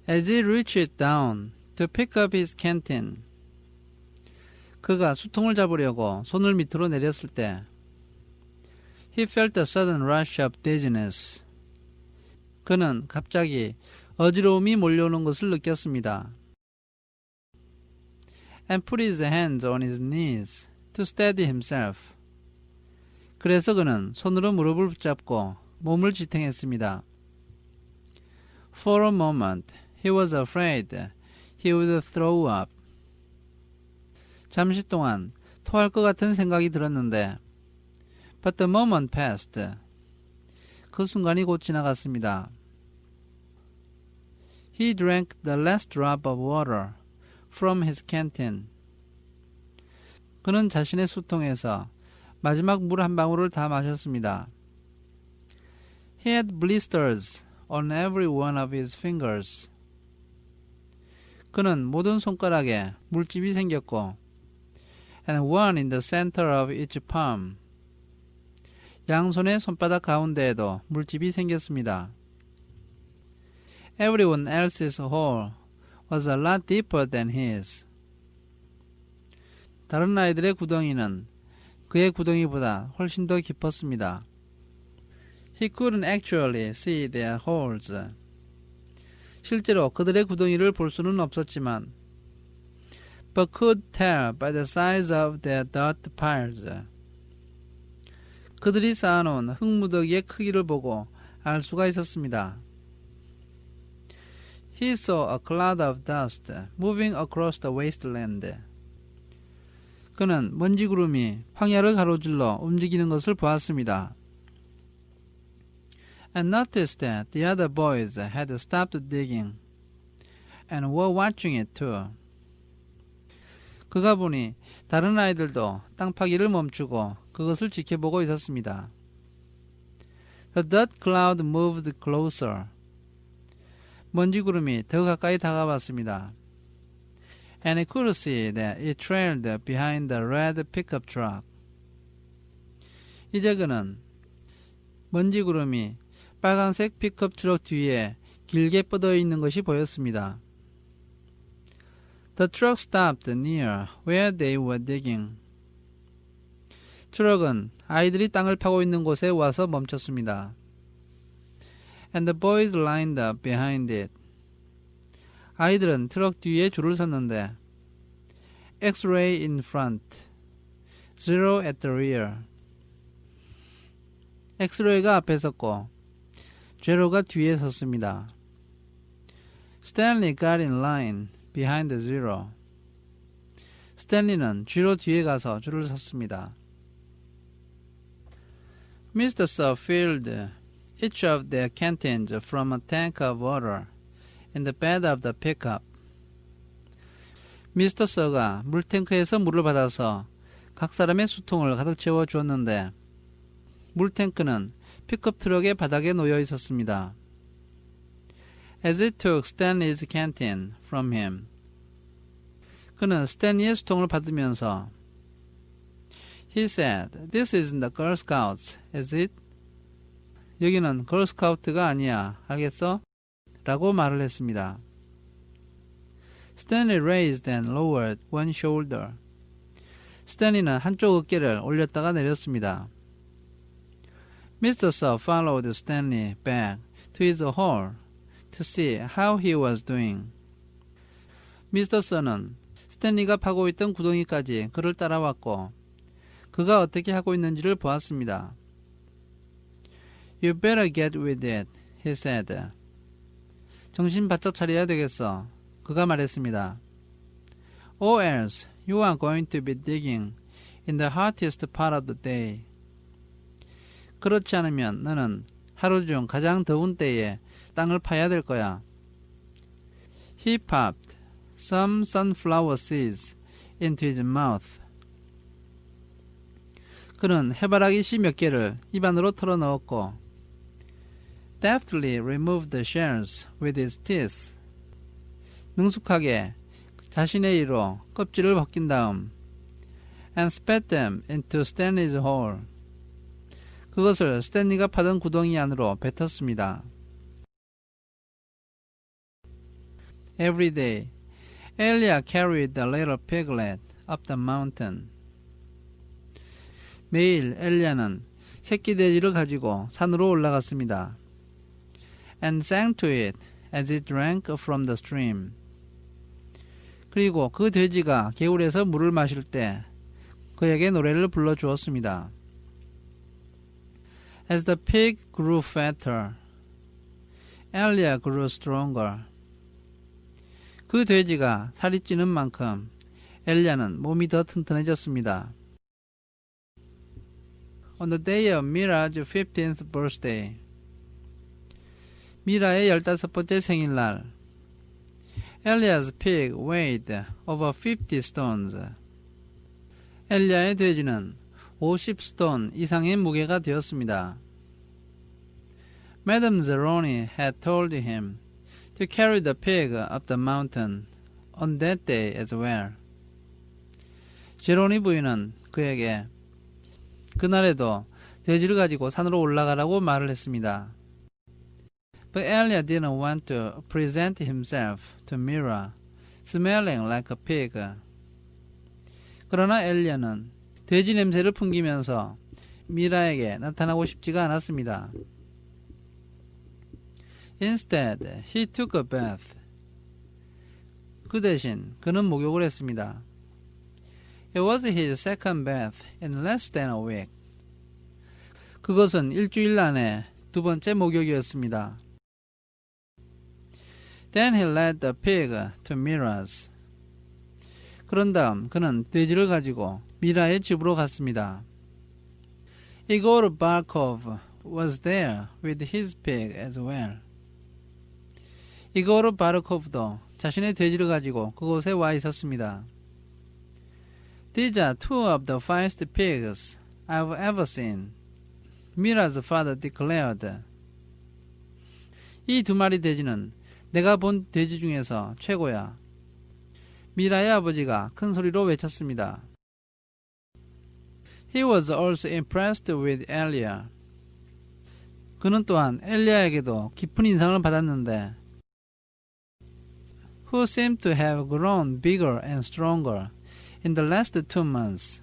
As he reached down to pick up his canteen, 그가 수통을 잡으려고 손을 밑으로 내렸을 때 He felt a sudden rush of dizziness. 그는 갑자기 어지러움이 몰려오는 것을 느꼈습니다. And put his hands on his knees to steady himself. 그래서 그는 손으로 무릎을 붙잡고 몸을 지탱했습니다. For a moment, he was afraid he would throw up. 잠시 동안 토할 것 같은 생각이 들었는데 But the moment passed. 그 순간이 곧 지나갔습니다. He drank the last drop of water from his canteen. 그는 자신의 수통에서 마지막 물 한 방울을 다 마셨습니다. He had blisters on every one of his fingers. 그는 모든 손가락에 물집이 생겼고 and one in the center of each palm. 양손의 손바닥 가운데에도 물집이 생겼습니다. Everyone else's hole was a lot deeper than his. 다른 아이들의 구덩이는 그의 구덩이보다 훨씬 더 깊었습니다. He couldn't actually see their holes. 실제로 그들의 구덩이를 볼 수는 없었지만 but could tell by the size of their dirt piles. 그들이 쌓아놓은 흙무더기의 크기를 보고 알 수가 있었습니다. He saw a cloud of dust moving across the wasteland. 그는 먼지 구름이 황야를 가로질러 움직이는 것을 보았습니다. And noticed that the other boys had stopped digging and were watching it too. 그가 보니 다른 아이들도 땅 파기를 멈추고 그것을 지켜보고 있었습니다. The dirt cloud moved closer. 먼지 구름이 더 가까이 다가왔습니다. And he could see that it trailed behind the red pickup truck. 이제 그는 먼지 구름이 빨간색 픽업 트럭 뒤에 길게 뻗어 있는 것이 보였습니다. The truck stopped near where they were digging. 트럭은 아이들이 땅을 파고 있는 곳에 와서 멈췄습니다. And the boys lined up behind it. 아이들은 트럭 뒤에 줄을 섰는데 X-ray in front, zero at the rear. 엑스레이가 앞에 섰고 제로가 뒤에 섰습니다. Stanley got in line behind the zero. 스탠리는 제로 뒤에 가서 줄을 섰습니다. Mr. Sir filled each of their canteens from a tank of water in the bed of the pickup. 미스터 서가 물탱크에서 물을 받아서 각 사람의 수통을 가득 채워 주었는데 물탱크는 픽업 트럭의 바닥에 놓여 있었습니다. As he took Stanley's canteen from him, 그는 스탠리의 수통을 받으면서 He said, "This isn't the Girl Scouts, is it?" 여기는 걸스카우트가 아니야, 알겠어? 라고 말을 했습니다. Stanley raised and lowered one shoulder. 스탠리는 한쪽 어깨를 올렸다가 내렸습니다. Mr. Sir followed Stanley back to his hole to see how he was doing. 미스터 서는 스탠리가 파고 있던 구덩이까지 그를 따라왔고 그가 어떻게 하고 있는지를 보았습니다. You better get with it, he said. 정신 바짝 차려야 되겠어. 그가 말했습니다. Or else you are going to be digging in the hottest part of the day. 그렇지 않으면 너는 하루 중 가장 더운 때에 땅을 파야 될 거야. He popped some sunflower seeds into his mouth. 그는 해바라기 씨 몇 개를 입안으로 털어 넣었고 deftly removed the shells with his teeth. 능숙하게 자신의 이로 껍질을 벗긴 다음 and spat them into Stanley's hole. 그것을 스탠리가 파던 구덩이 안으로 뱉었습니다. Every day, Elia carried the little piglet up the mountain. 매일 엘리야는 새끼 돼지를 가지고 산으로 올라갔습니다. And sang to it as it drank from the stream. 그리고 그 돼지가 개울에서 물을 마실 때 그에게 노래를 불러주었습니다. As the pig grew fatter, Elia grew stronger. 그 돼지가 살이 찌는 만큼 엘리야는 몸이 더 튼튼해졌습니다. On the day of Mirah's 15th birthday, 미라의 15번째 생일날, Elia's pig weighed over 50 stones. 엘리야의 돼지는 50스톤 이상의 무게가 되었습니다. Madame Zeroni had told him to carry the pig up the mountain on that day as well. 제로니 부인은 그에게 그날에도 돼지를 가지고 산으로 올라가라고 말을 했습니다. But Elia didn't want to present himself to Mirah, smelling like a pig. 그러나 엘리야는 돼지 냄새를 풍기면서 미라에게 나타나고 싶지가 않았습니다. Instead, he took a bath. 그 대신 그는 목욕을 했습니다. It was his second bath in less than a week. 그것은 일주일 안에 두 번째 목욕이었습니다. Then he led the pig to Mirah's. 그런 다음 그는 돼지를 가지고 미라의 집으로 갔습니다. Igor Barkov was there with his pig as well. 이고르 바르코프도 자신의 돼지를 가지고 그곳에 와 있었습니다. These are two of the finest pigs I've ever seen, Mirah's father declared. 이 두 마리 돼지는 내가 본 돼지 중에서 최고야. 미라의 아버지가 큰 소리로 외쳤습니다. He was also impressed with Elia. 그는 또한 엘리야에게도 깊은 인상을 받았는데 who seemed to have grown bigger and stronger in the last 2 months.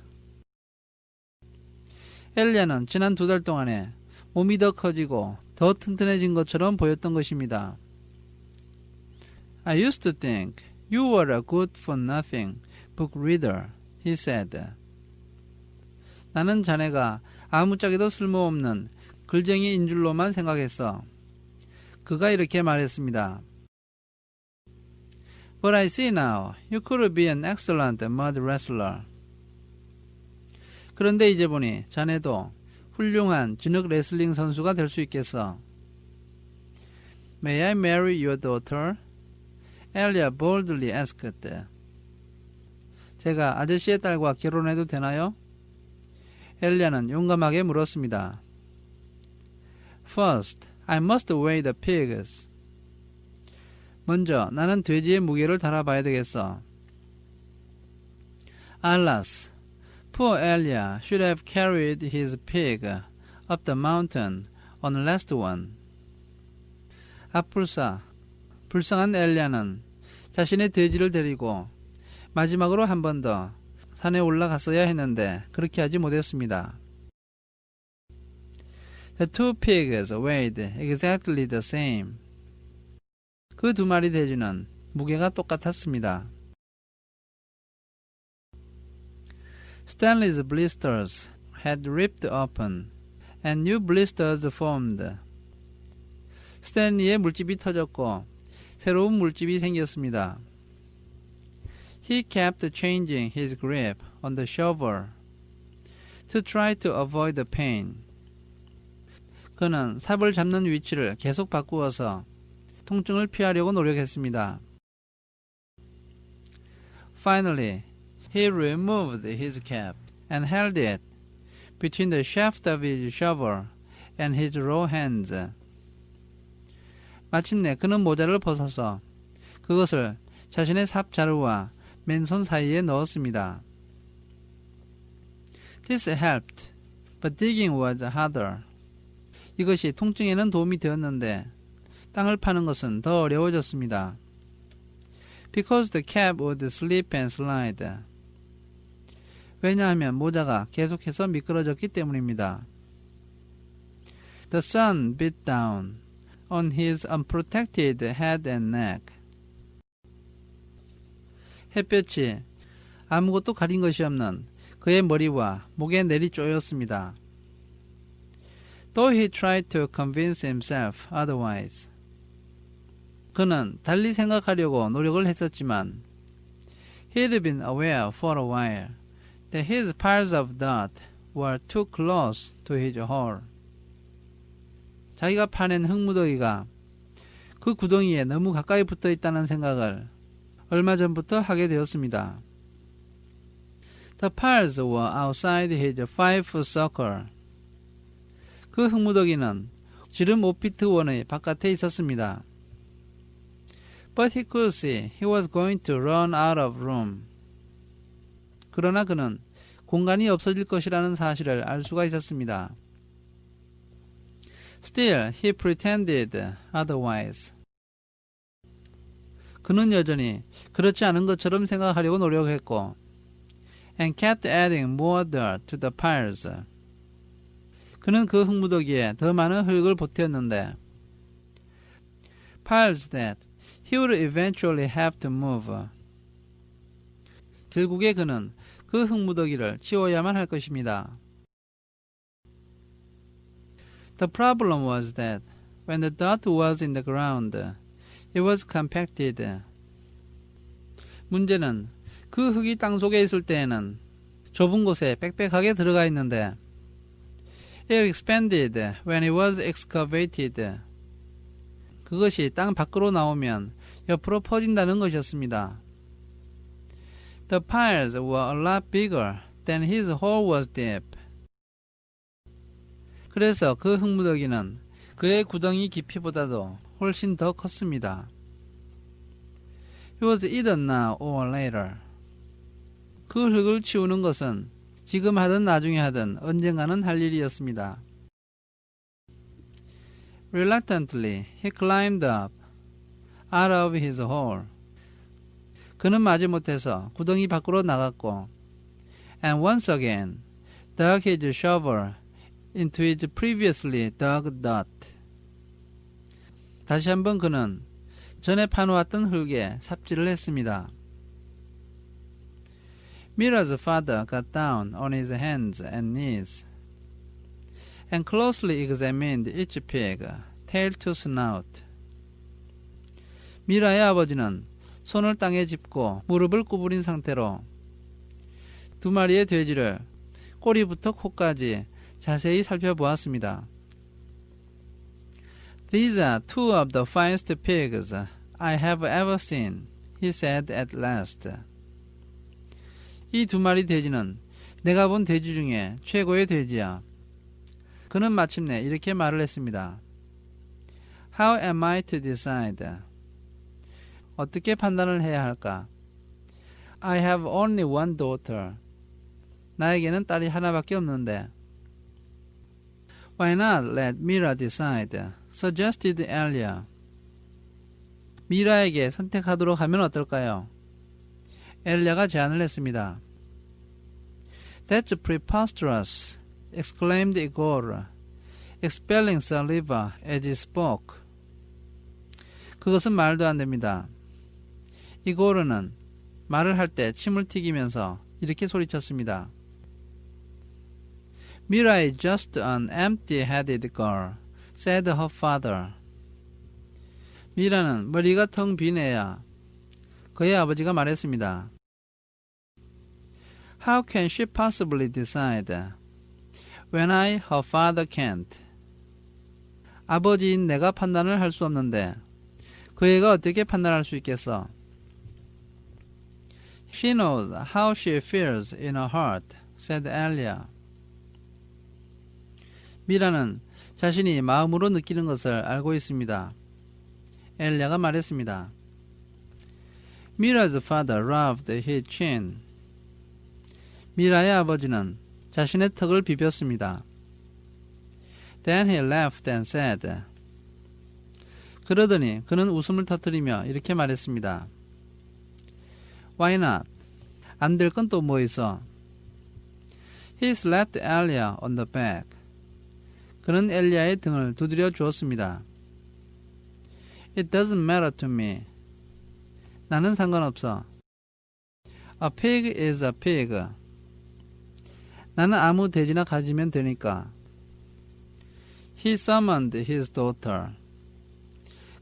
엘리야는 지난 2달 동안에 몸이 더 커지고 더 튼튼해진 것처럼 보였던 것입니다. I used to think you were a good-for-nothing book reader, he said. 나는 자네가 아무짝에도 쓸모없는 글쟁이인 줄로만 생각했어. 그가 이렇게 말했습니다. But I see now, you could be an excellent mud wrestler. 그런데 이제 보니 자네도 훌륭한 진흙 레슬링 선수가 될 수 있겠어. May I marry your daughter? Elia boldly asked. 제가 아저씨의 딸과 결혼해도 되나요? 엘리야는 용감하게 물었습니다. First, I must weigh the pigs. 먼저 나는 돼지의 무게를 달아봐야 되겠어. Alas, poor Elia should have carried his pig up the mountain on the last one. 앞불사, 불쌍한 엘리야는 자신의 돼지를 데리고 마지막으로 한 번 더 산에 올라갔어야 했는데 그렇게 하지 못했습니다. The two pigs weighed exactly the same. 그 두 마리 돼지는 무게가 똑같았습니다. Stanley's blisters had ripped open, and new blisters formed. 스탠리의 물집이 터졌고 새로운 물집이 생겼습니다. He kept changing his grip on the shovel to try to avoid the pain. 그는 삽을 잡는 위치를 계속 바꾸어서 통증을 피하려고 노력했습니다. Finally, he removed his cap and held it between the shaft of his shovel and his raw hands. 마침내 그는 모자를 벗어서 그것을 자신의 삽자루와 맨손 사이에 넣었습니다. This helped, but digging was harder. 이것이 통증에는 도움이 되었는데 땅을 파는 것은 더 어려워졌습니다. Because the cap would slip and slide. 왜냐하면 모자가 계속해서 미끄러졌기 때문입니다. The sun beat down on his unprotected head and neck. 햇볕이 아무것도 가린 것이 없는 그의 머리와 목에 내리 쪼였습니다. Though he tried to convince himself otherwise. 그는 달리 생각하려고 노력을 했었지만 he'd been aware for a while that his piles of dirt were too close to his hole. 자기가 파낸 흙무더기가 그 구덩이에 너무 가까이 붙어 있다는 생각을 얼마 전부터 하게 되었습니다. The piles were outside his 5-foot circle. 그 흙무더기는 지름 5피트 원의 바깥에 있었습니다. But he could see he was going to run out of room. 그러나 그는 공간이 없어질 것이라는 사실을 알 수가 있었습니다. Still, he pretended otherwise. 그는 여전히 그렇지 않은 것처럼 생각하려고 노력했고 and kept adding more dirt to the piles. 그는 그 흙무더기에 더 많은 흙을 보태었는데 piles that he would eventually have to move. 결국에 그는 그 흙무더기를 치워야만 할 것입니다. The problem was that when the dirt was in the ground, it was compacted. 문제는 그 흙이 땅 속에 있을 때에는 좁은 곳에 빽빽하게 들어가 있는데 it expanded when it was excavated. 그것이 땅 밖으로 나오면 옆으로 퍼진다는 것이었습니다. The piles were a lot bigger than his hole was deep. 그래서 그 흙무더기는 그의 구덩이 깊이보다도 훨씬 더 컸습니다. It was either now or later. 그 흙을 치우는 것은 지금 하든 나중에 하든 언젠가는 할 일이었습니다. Reluctantly, he climbed up out of his hole. 그는 마지못해서 구덩이 밖으로 나갔고 and once again dug his shovel into his previously dug dirt. 다시 한번 그는 전에 파놓았던 흙에 삽질을 했습니다. Mira's father got down on his hands and knees and closely examined each pig, tail to snout. 미라의 아버지는 손을 땅에 짚고 무릎을 구부린 상태로 두 마리의 돼지를 꼬리부터 코까지 자세히 살펴보았습니다. These are two of the finest pigs I have ever seen, he said at last. 이 두 마리 돼지는 내가 본 돼지 중에 최고의 돼지야. 그는 마침내 이렇게 말을 했습니다. How am I to decide? 어떻게 판단을 해야 할까? I have only one daughter. 나에게는 딸이 하나밖에 없는데. Why not let Mira decide? suggested Elia. 미라에게 선택하도록 하면 어떨까요? 엘리아가 제안을 했습니다. That's preposterous, exclaimed Igor, expelling saliva as he spoke. 그것은 말도 안 됩니다. 이고르는 말을 할 때 침을 튀기면서 이렇게 소리쳤습니다. Mira is just an empty-headed girl, said her father. 미라는 머리가 텅 빈 애야. 그의 아버지가 말했습니다. How can she possibly decide when I, her father, can't? 아버지인 내가 판단을 할 수 없는데 그 애가 어떻게 판단할 수 있겠어? She knows how she feels in her heart, said Elia. 미라는 자신이 마음으로 느끼는 것을 알고 있습니다. 엘리아가 말했습니다. Mira's father rubbed his chin. 미라의 아버지는 자신의 턱을 비볐습니다. Then he laughed and said. 그러더니 그는 웃음을 터뜨리며 이렇게 말했습니다. Why not? 안 될 건 또 뭐 있어? He slapped Elia on the back. 그는 엘리야의 등을 두드려 주었습니다. It doesn't matter to me. 나는 상관없어. A pig is a pig. 나는 아무 돼지나 가지면 되니까. He summoned his daughter.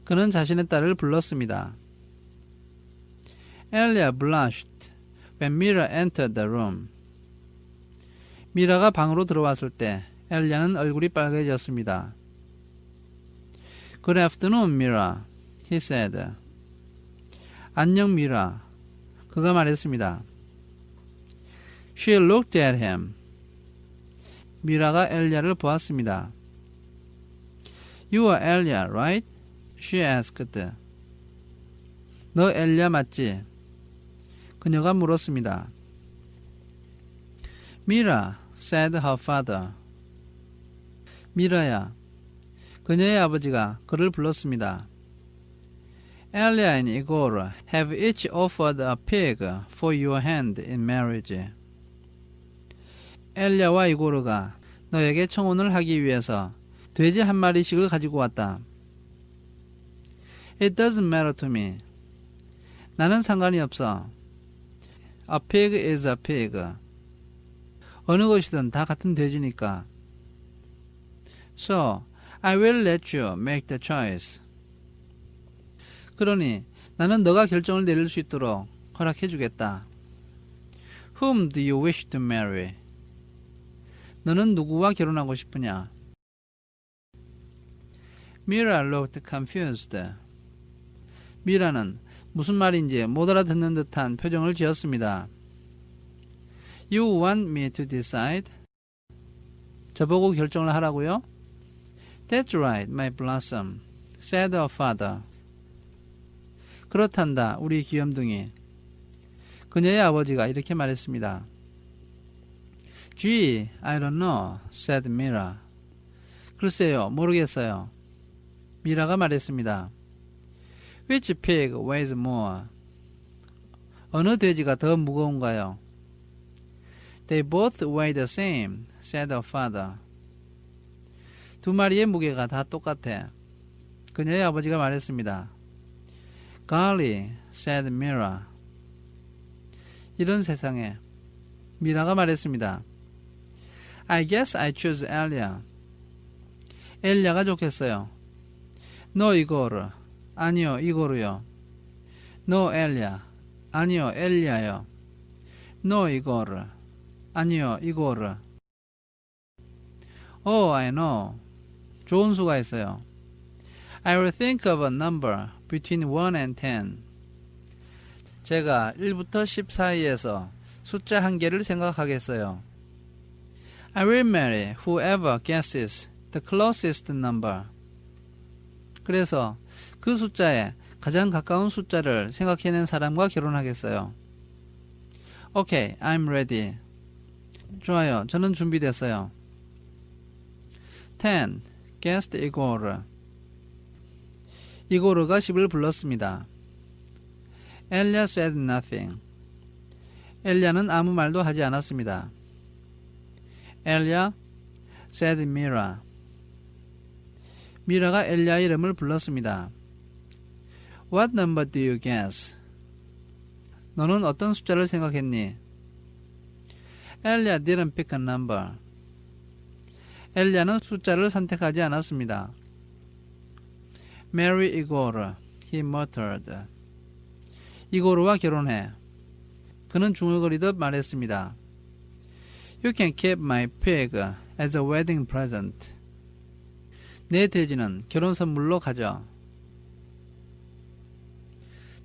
그는 자신의 딸을 불렀습니다. Elia blushed when Mira entered the room. 미라가 방으로 들어왔을 때 엘리야는 얼굴이 빨개졌습니다. Good afternoon, Mira, he said. 안녕, 미라. 그가 말했습니다. She looked at him. 미라가 엘리야를 보았습니다. You are Elia, right? She asked. 너 엘리야 맞지? 그녀가 물었습니다. Mira, said her father. 미라야, 그녀의 아버지가 그를 불렀습니다. Elia and Igor have each offered a pig for your hand in marriage. 엘리야와 이고르가 너에게 청혼을 하기 위해서 돼지 한 마리씩을 가지고 왔다. It doesn't matter to me. 나는 상관이 없어. A pig is a pig. 어느 것이든 다 같은 돼지니까. So, I will let you make the choice. 그러니 나는 너가 결정을 내릴 수 있도록 허락해 주겠다. Whom do you wish to marry? 너는 누구와 결혼하고 싶으냐? Mira looked confused. 미라는 무슨 말인지 못 알아듣는 듯한 표정을 지었습니다. You want me to decide? 저보고 결정을 하라고요? That's right, my blossom, said her father. 그렇단다, 우리 귀염둥이. 그녀의 아버지가 이렇게 말했습니다. Gee, I don't know, said Mira. 글쎄요, 모르겠어요. 미라가 말했습니다. Which pig weighs more? 어느 돼지가 더 무거운가요? They both weigh the same, said her father. 두 마리의 무게가 다 똑같아. 그녀의 아버지가 말했습니다. Golly, said Mira. 이런 세상에. 미라가 말했습니다. I guess I choose Elia. 엘리야가 좋겠어요. No, 이고르. 아니요, 이고르요. No, 엘리야. 아니요, 엘리야요. No, 이고르. 아니요, 이고르. Oh, I know. 좋은 수가 있어요. I will think of a number between 1 and 10. 제가 1부터 10 사이에서 숫자 한 개를 생각하겠어요. I will marry whoever guesses the closest number. 그래서 그 숫자에 가장 가까운 숫자를 생각해낸 사람과 결혼하겠어요. Okay, I'm ready. 좋아요, 저는 준비됐어요. 10. Guessed Igor. 이고르가 10을 불렀습니다. Elia said nothing. 엘리야는 아무 말도 하지 않았습니다. Elia said Mira. 미라가 엘리야의 이름을 불렀습니다. What number do you guess? 너는 어떤 숫자를 생각했니? Elia didn't pick a number. 엘리야는 숫자를 선택하지 않았습니다. Marry Igor, he muttered. 이고르와 결혼해. 그는 중얼거리듯 말했습니다. You can keep my pig as a wedding present. 내 돼지는 결혼 선물로 가져.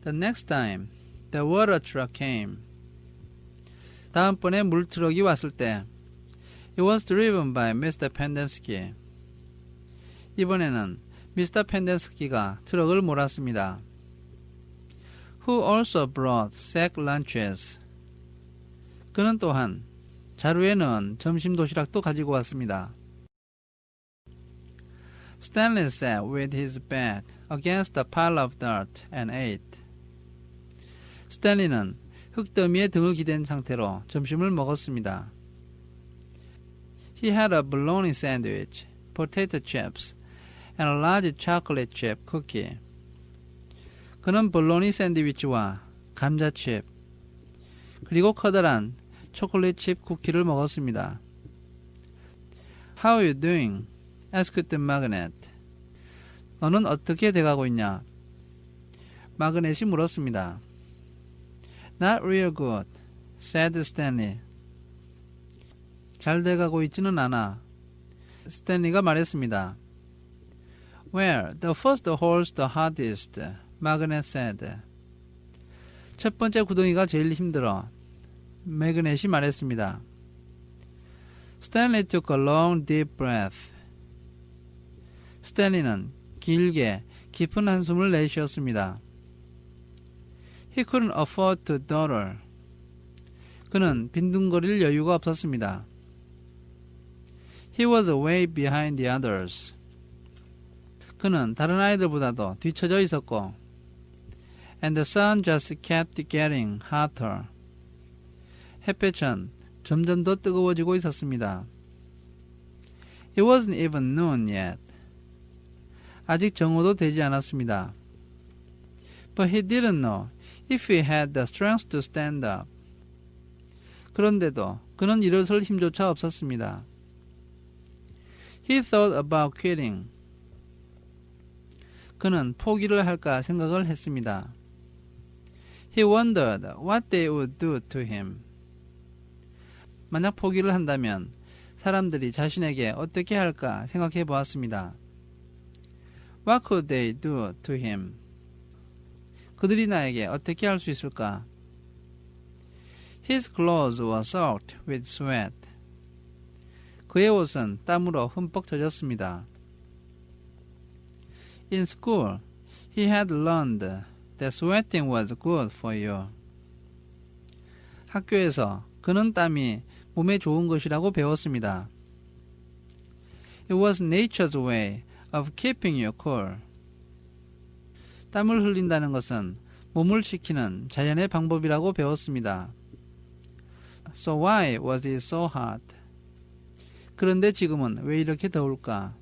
The next time, the water truck came. 다음번에 물트럭이 왔을 때, it was driven by Mr. Pendersky. 이번에는 미스터 펜데스키가 트럭을 몰았습니다. Who also brought sack lunches. 그는 또한 자루에 넣은 점심 도시락도 가지고 왔습니다. Stanley sat with his back against a pile of dirt and ate. 스탠리는 흙더미에 등을 기댄 상태로 점심을 먹었습니다. He had a bologna sandwich, potato chips, and a large chocolate chip cookie. 그는 볼로니 샌드위치와 감자칩, 그리고 커다란 초콜릿 칩 쿠키를 먹었습니다. How are you doing? asked the magnet. 너는 어떻게 돼가고 있냐? 마그넷이 물었습니다. Not real good, said Stanley. 잘 돼가고 있지는 않아. 스탠리가 말했습니다. Well, the first hole's the hardest, Magnet said. 첫 번째 구덩이가 제일 힘들어. 매그넷이 말했습니다. Stanley took a long, deep breath. 스탠리는 길게 깊은 한숨을 내쉬었습니다. He couldn't afford to dawdle. 그는 빈둥거릴 여유가 없었습니다. He was way behind the others. 그는 다른 아이들보다도 뒤처져 있었고, and the sun just kept getting hotter. 햇볕은 점점 더 뜨거워지고 있었습니다. It wasn't even noon yet. 아직 정오도 되지 않았습니다. But he didn't know if he had the strength to stand up. 그런데도 그는 일어설 힘조차 없었습니다. He thought about quitting. 그는 포기를 할까 생각을 했습니다. He wondered what they would do to him. 만약 포기를 한다면 사람들이 자신에게 어떻게 할까 생각해 보았습니다. What could they do to him? 그들이 나에게 어떻게 할 수 있을까? His clothes were soaked with sweat. 그의 옷은 땀으로 흠뻑 젖었습니다. In school, he had learned that sweating was good for you. 학교에서 그는 땀이 몸에 좋은 것이라고 배웠습니다. It was nature's way of keeping you cool. 땀을 흘린다는 것은 몸을 식히는 자연의 방법이라고 배웠습니다. So why was it so hot? 그런데 지금은 왜 이렇게 더울까?